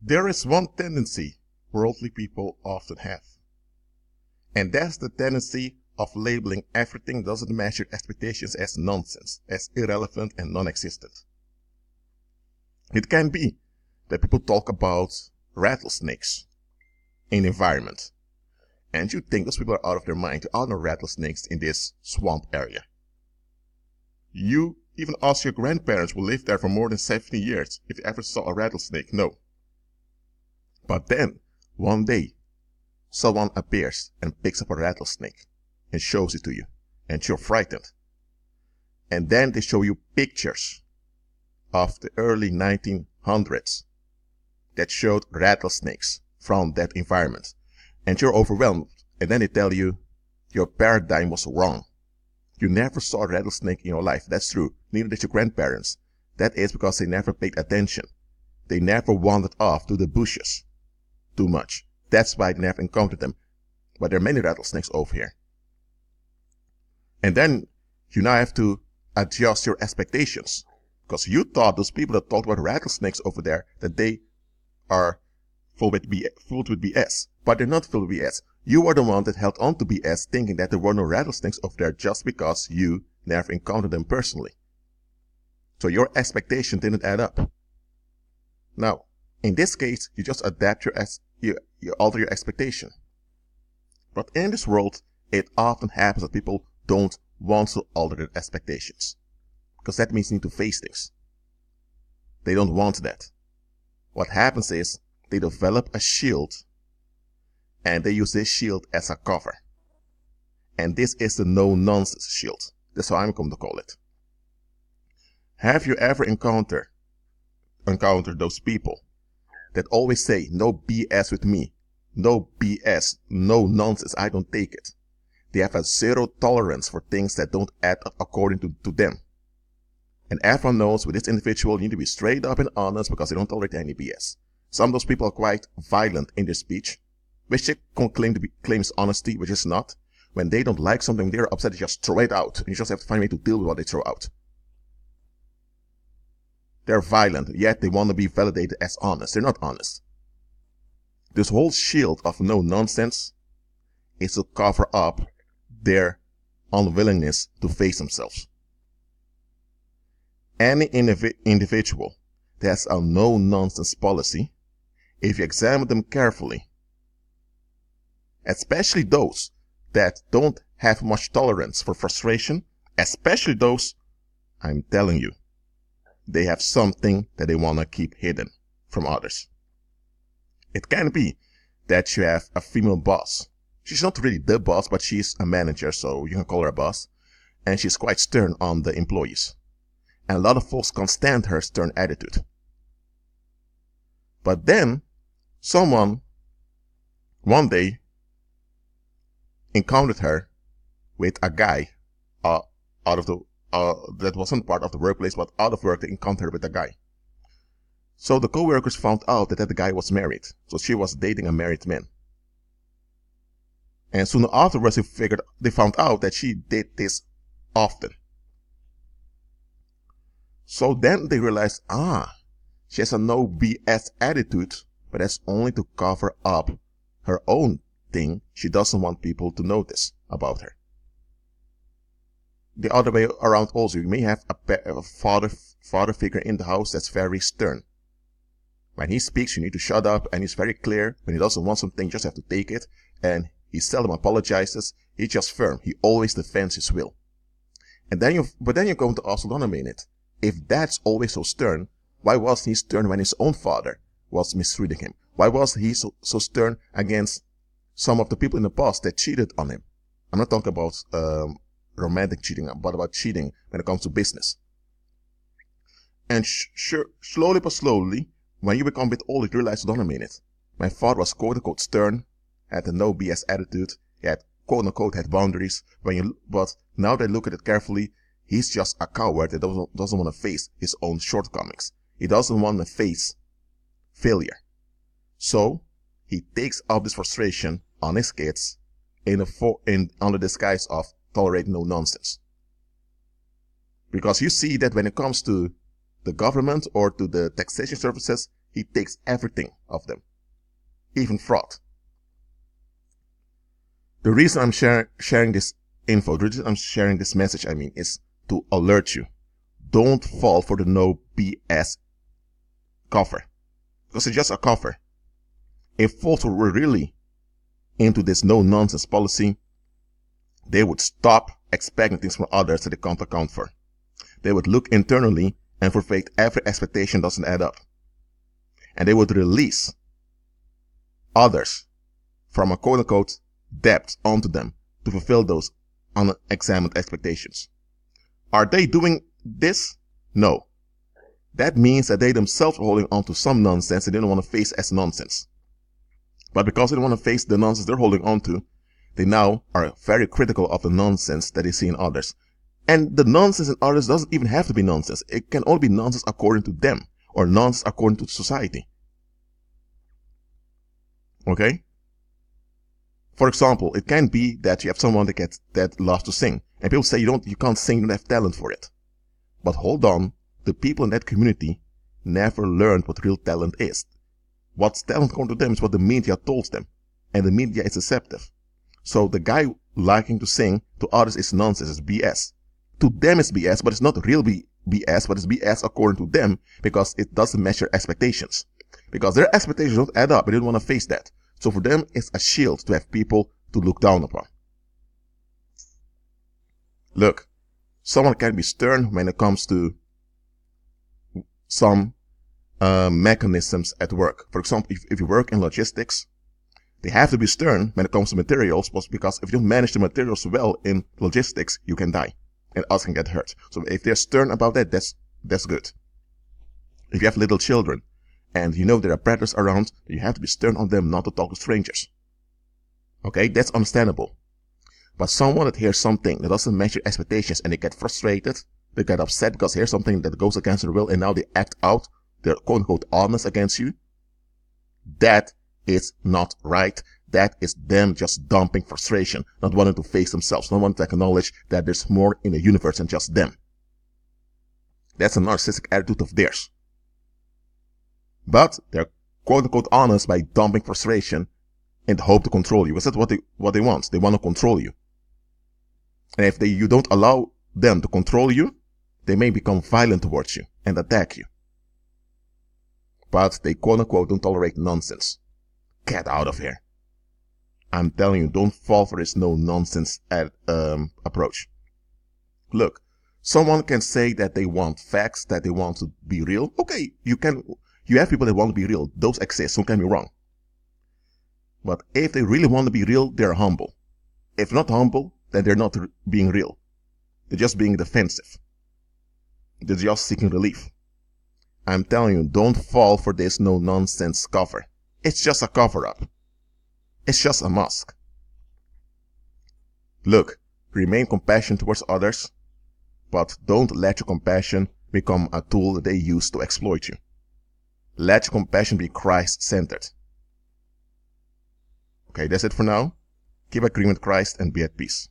There is one tendency worldly people often have, and that's the tendency of labeling everything doesn't match your expectations as nonsense, as irrelevant and non-existent. It can be that people talk about rattlesnakes in the environment, and you think those people are out of their mind. There are no rattlesnakes in this swamp area. You even ask your grandparents who lived there for more than 70 years if they ever saw a rattlesnake. No. But then, one day, someone appears and picks up a rattlesnake and shows it to you, and you're frightened. And then they show you pictures of the early 1900s that showed rattlesnakes from that environment, and you're overwhelmed. And then they tell you your paradigm was wrong. You never saw a rattlesnake in your life. That's true. Neither did your grandparents. That is because they never paid attention. They never wandered off to the bushes too much. That's why they never encountered them. But there are many rattlesnakes over here. And then you now have to adjust your expectations, because you thought those people that talked about rattlesnakes over there, that they are filled with BS. But they're not filled with BS. You were the one that held on to BS, thinking that there were no rattlesnakes over there just because you never encountered them personally. So your expectation didn't add up. Now, in this case, you just adapt you alter your expectation. But in this world, it often happens that people don't want to alter their expectations, because that means you need to face things. They don't want that. What happens is they develop a shield, and they use this shield as a cover. And this is the no nonsense shield. That's how I'm going to call it. Have you ever encountered those people that always say, no BS with me, no BS, no nonsense, I don't take it? They have a zero tolerance for things that don't add up according to them. And everyone knows with this individual, you need to be straight up and honest because they don't tolerate any BS. Some of those people are quite violent in their speech, which they claims honesty, which is not. When they don't like something, they're upset, they just throw it out. And you just have to find a way to deal with what they throw out. They're violent, yet they want to be validated as honest. They're not honest. This whole shield of no nonsense is to cover up their unwillingness to face themselves. Any individual that has a no nonsense policy, if you examine them carefully, especially those that don't have much tolerance for frustration, especially those, I'm telling you, they have something that they want to keep hidden from others. It can be that you have a female boss. She's not really the boss, but she's a manager, so you can call her a boss. And she's quite stern on the employees. And a lot of folks can't stand her stern attitude. But then, someone, one day, encountered her with a guy that wasn't part of the workplace, but out of work, they encountered her with a guy. So the co-workers found out that the guy was married. So she was dating a married man. And soon afterwards, they found out that she did this often. So then they realized, she has a no BS attitude, but that's only to cover up her own thing. She doesn't want people to notice about her. The other way around also, you may have a father figure in the house that's very stern. When he speaks, you need to shut up, and he's very clear. When he doesn't want something, you just have to take it. And he seldom apologizes. He's just firm. He always defends his will. But then you're going to ask, hold on a minute. If that's always so stern, why wasn't he stern when his own father was mistreating him? Why was he so stern against some of the people in the past that cheated on him? I'm not talking about romantic cheating, but about cheating when it comes to business. And slowly but slowly, when you become a bit older, you realize, hold on a minute. My father was quote-unquote stern, had a no BS attitude, he had quote-unquote had boundaries. But now that I look at it carefully, he's just a coward that doesn't want to face his own shortcomings. He doesn't want to face failure. So he takes out this frustration on his kids under disguise of tolerating no nonsense. Because you see that when it comes to the government or to the taxation services, He takes everything of them, even fraud. The reason I'm sharing this info, the reason I'm sharing this message, is to alert you. Don't fall for the no BS cover. Because it's just a cover. If folks were really into this no nonsense policy, they would stop expecting things from others that they can't account for. They would look internally and for faith every expectation doesn't add up. And they would release others from a quote-unquote debt onto them to fulfill those unexamined expectations. Are they doing this? No. That means that they themselves are holding on to some nonsense they didn't want to face as nonsense. But because they don't want to face the nonsense they're holding on to, they now are very critical of the nonsense that they see in others. And the nonsense in others doesn't even have to be nonsense. It can only be nonsense according to them, or nonsense according to society. Okay? For example, it can be that you have someone that loves to sing, and people say you can't sing, you don't have talent for it. But hold on, the people in that community never learned what real talent is. What's talent according to them is what the media told them, and the media is deceptive. So the guy liking to sing to others is nonsense, it's BS. To them it's BS, but it's not real BS, but it's BS according to them because it doesn't match their expectations. Because their expectations don't add up, and they don't want to face that. So for them, it's a shield to have people to look down upon. Look, someone can be stern when it comes to some mechanisms at work. For example, if you work in logistics, they have to be stern when it comes to materials, because if you don't manage the materials well in logistics, you can die and others can get hurt. So if they're stern about that, that's good. If you have little children and you know there are predators around, you have to be stern on them not to talk to strangers. Okay, that's understandable. But someone that hears something that doesn't match your expectations and they get frustrated, they get upset because they hear something that goes against their will and now they act out, they're quote-unquote honest against you, that is not right. That is them just dumping frustration, not wanting to face themselves, not wanting to acknowledge that there's more in the universe than just them. That's a narcissistic attitude of theirs. But they're quote-unquote honest by dumping frustration in the hope to control you. Is that what they want? They want to control you. And if you don't allow them to control you, they may become violent towards you and attack you. But they quote-unquote don't tolerate nonsense. Get out of here. I'm telling you, don't fall for this no nonsense approach. Look, someone can say that they want facts, that they want to be real. Okay, you have people that want to be real. Those exist, don't get me wrong. But if they really want to be real, they're humble. If not humble, then they're not being real. They're just being defensive. They're just seeking relief. I'm telling you, don't fall for this no nonsense cover. It's just a cover-up. It's just a mask. Look, remain compassionate towards others, but don't let your compassion become a tool that they use to exploit you. Let your compassion be Christ-centered. Okay, that's it for now. Keep agreeing with Christ and be at peace.